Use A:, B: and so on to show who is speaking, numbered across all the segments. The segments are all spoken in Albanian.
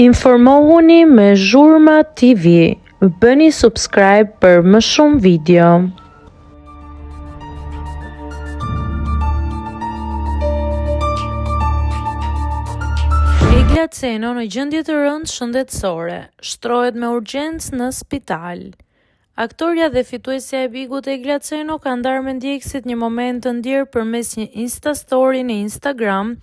A: Informohuni me Zhurma TV. Bëni subscribe për më shumë video. Egla Ceno në gjendje të rëndë shëndetësore, shtrohet me urgjencë në spital. Aktorja dhe fituesja e Bigut Egla Ceno ka ndarë me ndjekësit një moment të ndjerë përmes një Insta Story në Instagram,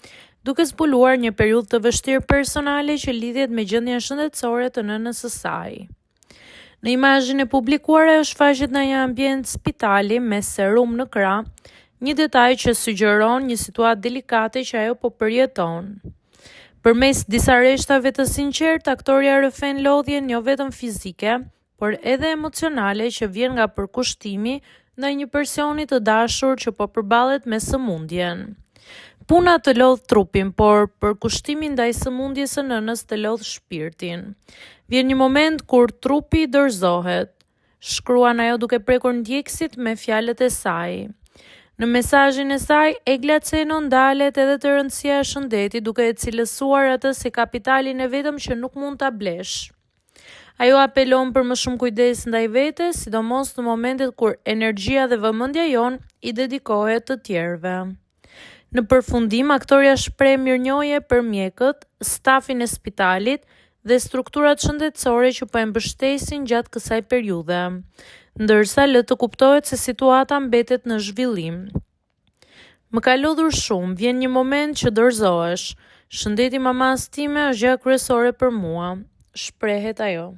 A: duke zbuluar një periudhë të vështirë personale që lidhet me gjendjen shëndetësore të nënës së saj. Në imazhin e publikuar ajo shfaqet në një ambient spitali me serum në krah, një detaj që sugjeron një situatë delikate që ajo po përjeton. Përmes disa rreshtave të sinqertë, aktoria rrëfen lodhjen jo vetëm fizike, por edhe emocionale që vjen nga përkushtimi ndaj një personi të dashur që po përballet me sëmundjen. Puna të lodh trupin, por përkushtimi ndaj sëmundjes së nënës të lodh shpirtin. Vjen një moment kur trupi dorëzohet, shkruan ajo duke prekur ndjekësit me fjalët e saj. Në mesazhin e saj, Egla Ceno ndalet edhe te rëndësia e shëndetit, duke e cilësuar atë si kapitalin e vetëm që nuk mund ta blesh. Ajo apelon për më shumë kujdes ndaj vetes, sidomos në momentet kur energjia dhe vëmendja jon i dedikohet të tjerëve. Në përfundim, aktoria shpreh mirënjohje për mjekët, stafin e spitalit dhe strukturat shëndetësore që po e mbështesin gjatë kësaj periudhe, ndërsa lë të kuptohet se situata mbetet në zhvillim. Më ka lodhur shumë, vjen një moment që dorëzohesh. Shëndeti mamas time është gjë kryesore për mua, shprehet ajo.